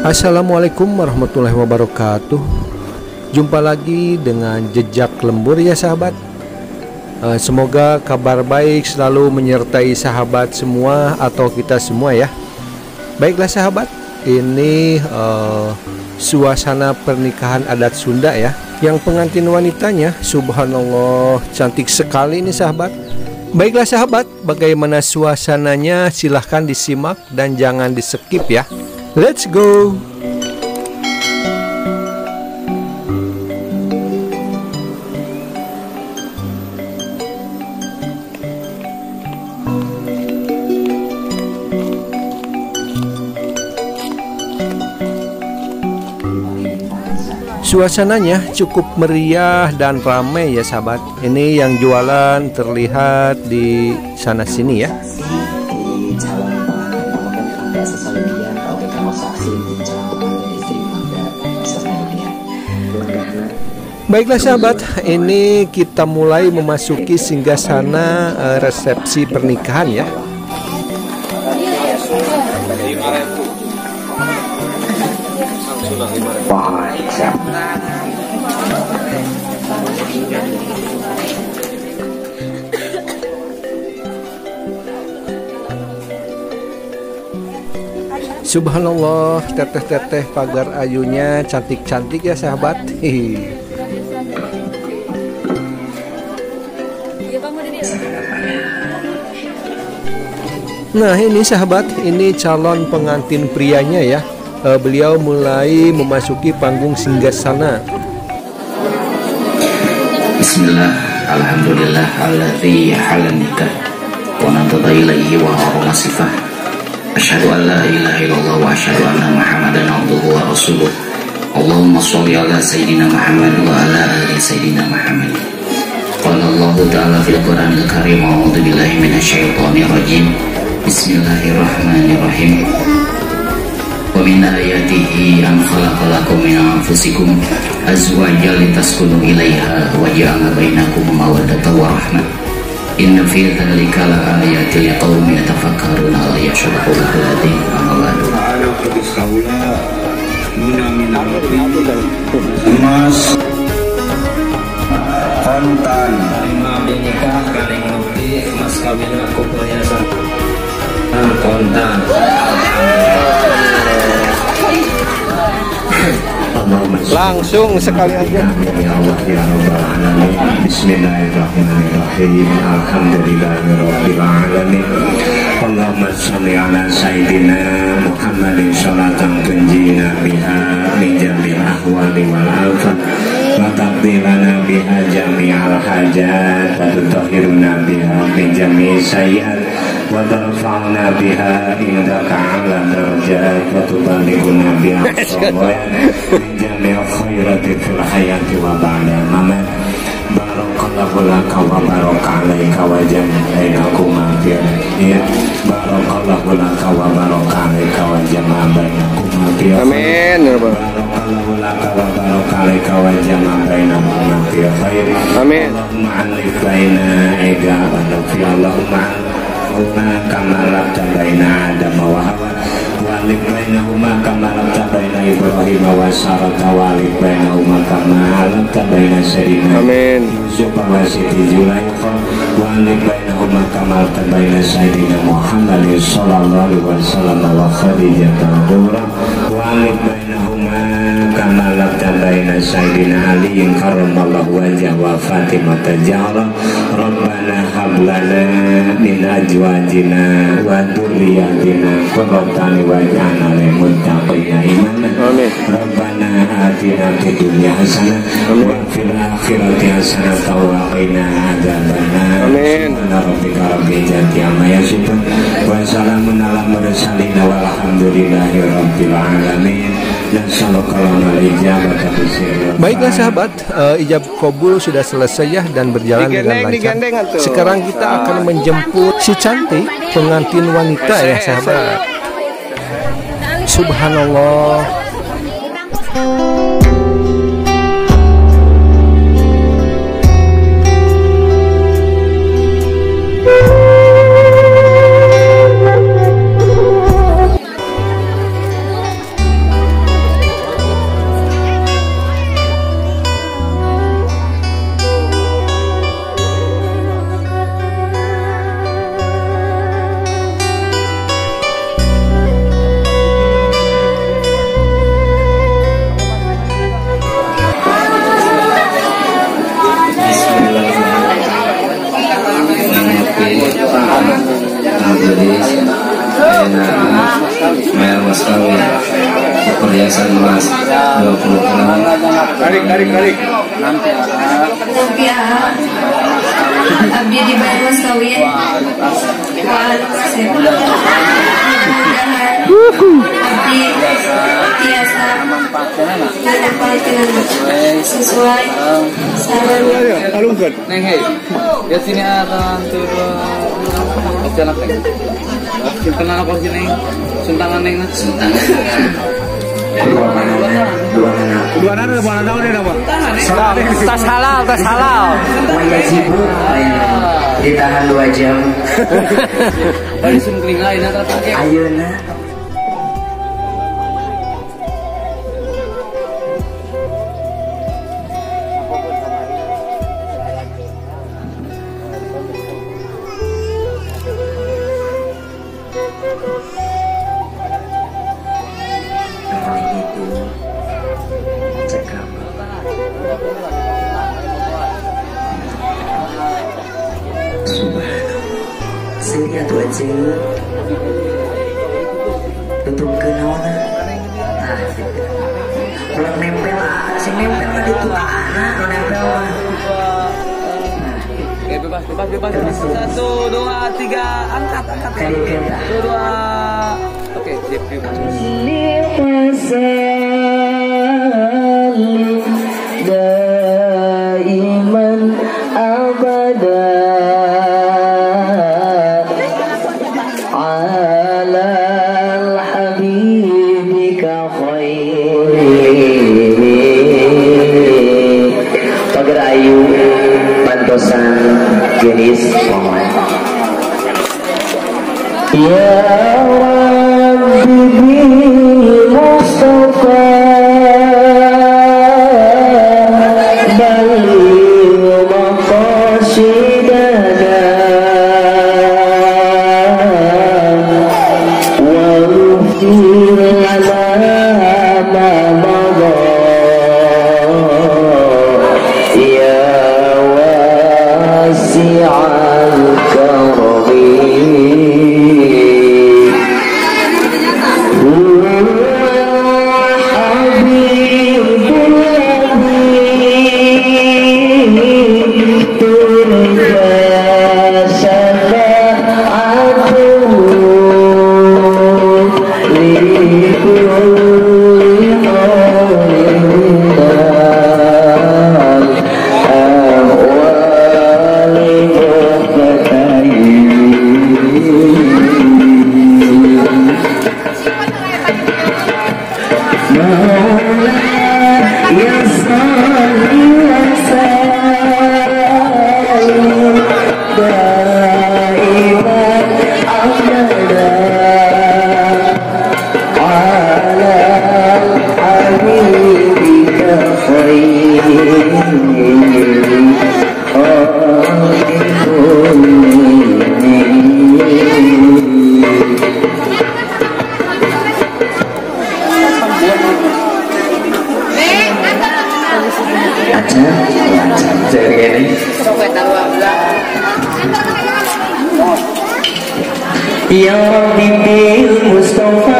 Assalamualaikum warahmatullahi wabarakatuh. Jumpa lagi dengan Jejak Lembur ya sahabat. Semoga kabar baik selalu menyertai sahabat semua atau kita semua ya. Baiklah sahabat, ini suasana pernikahan adat Sunda ya. Yang pengantin wanitanya subhanallah cantik sekali nih sahabat. Baiklah sahabat, bagaimana suasananya silahkan disimak dan jangan di skip ya. Let's go. Suasananya cukup meriah dan ramai ya sahabat. Ini yang jualan terlihat di sana sini ya. Baiklah sahabat, ini kita mulai memasuki singgasana resepsi pernikahan ya. Subhanallah, teteh-teteh pagar ayunya cantik-cantik ya sahabat. Nah ini sahabat, ini calon pengantin prianya ya. Beliau mulai memasuki panggung singgasana. Bismillah, alhamdulillah, alladzi halal nikah wa nadada ilaihi wa harama sifah. Asyhadu an la ilaha illallah wa asyhadu anna Muhammadan abduhu wa rasuluh. Allahumma sholli ala sayyidina Muhammad wa ala ali sayyidina Muhammad. Qala Allah ta'ala fil Qur'anil Karim, a'udzu billahi minasyaitonir rajim. Bismillahirrahmanirrahim. Wa min ayatihi an khalaqalakum min anfusikum azwajan litaskunu ilaiha wa ja'ala bainakum mawaddatan wa rahmah. Inna fi dzalika laayatin liqaumin yatafakkaruna wa yashkuruna alladziina amanu. Mas kontan Nikah kaleng ngopi mas kawin aku perhiasan kontan. Langsung sekali aja. Ya Allah ya Rabbal alamin. Bismillahirrahmanirrahim. Alhamdulillahirabbil alamin. Allahumma shalli ala sayyidina Muhammadin sholatan tunjina biha min jamil ahwali wal afat wa taqdilana biha jami'al hajat wa tutahhiruna biha min jami'i sayyi'at wa tarfa'na biha indaka 'ala darajat wa tuballighuna biha min jami'il khairati fil hayati wa ba'da mamat. Barakallahu laka wa baraka alaika wa jama'a bainakuma barakallahu laka wa baraka alaika wa jama'a bainakuma fi Amin ya Rabbal. barakallahu laka wa baraka alaika wa jama'a bainakuma fi khair. Amin. Allahumma alif baina ijabana fi Allahumma kama labta baina Adam wa Hawa wa alif bainahuma kama labta baina Ibrahim wa Sarah wa alif bainahuma kama labta baina Sayyidina Amin. Yusuf wa Siti Zulaikha wa alif bainahuma kama labta baina Sayyidina Muhammad sallallahu alaihi wasallam wa Khadijah al-Kubra wa alif bainahuma kama labta baina Sayyidina Ali karramallahu wajhahu wa Fatimah al-Zahra. Rabbana hab lana min azwajina wa dhurriyyatina qurrata waj'alna lil muttaqina imama. Amin. Rabbana atina fid dunya hasanah wa fil akhirati hasanah wa qina adzabannar. Amin. Subhana rabbika rabbil izzati amma yasifun wa salamun alal mursalin walhamdulillahi rabbil alamin. Baiklah sahabat, ijab kabul sudah selesai ya dan berjalan dengan lancar. Sekarang kita akan menjemput si cantik pengantin wanita ya sahabat. Subhanallah. kawin perhiasan emas 20 gram. Tarik. Nanti abdi dibayar mas kawin. Mudah-mudahan abdi tiasa sesuai saran. Alungkeun. Neng, hei, lihat sini akan turun. Jalan neng. Kenal apa sih neng? Suntangan neng. Dua nana udah apa? Tas halal. Wajib ditahan 2 jam. Bari sungkling lain atau pakai. Ayeuna Sini atuh aja tutup ke naona kurang nempel sing nempel di tukana nempel Bebas. 1, 2, 3, angkat. 1, 2. Oke, siap. daiman abada ala habibika khairi pagar ayu pantosan jenis paman ya Rabbi bil Mustafa baligh maqasidana waghfir lana ma madha ya wasi'al karami Ya Rabbi bil Mustafa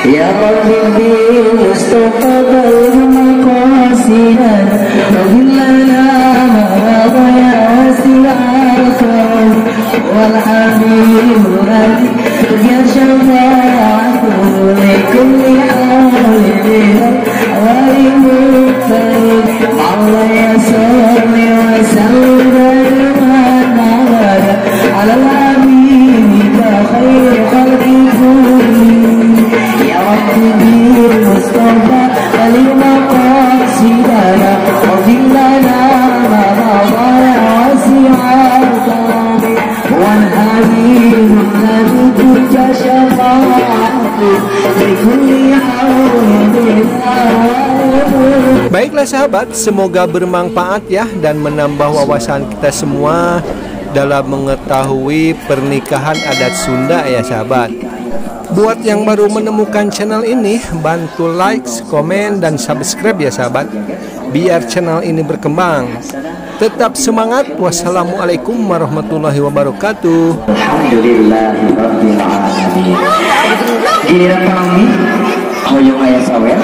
Ya Rabbi bil Mustafa baligh maqasidan wa billana ma ya wasi'al kawn wal habib rabbi ya syafa'atu li kulli awlin wa limutarin Allah ya salli wa sallim ala خير خلق كلهم يا رب بالمصطفى ولمقاصدنا واغفر لنا ما مضى واسع الكرم والحبيب الذي كنت شفاعته بكل حول. Baiklah sahabat, semoga bermanfaat ya dan menambah wawasan kita semua dalam mengetahui pernikahan adat Sunda ya sahabat. Buat yang baru menemukan channel ini, bantu like, komen, dan subscribe ya sahabat, biar channel ini berkembang. Tetap semangat. Wassalamualaikum warahmatullahi wabarakatuh. Alhamdulillahirabbil alamin. giliran panami hoyong aya sawer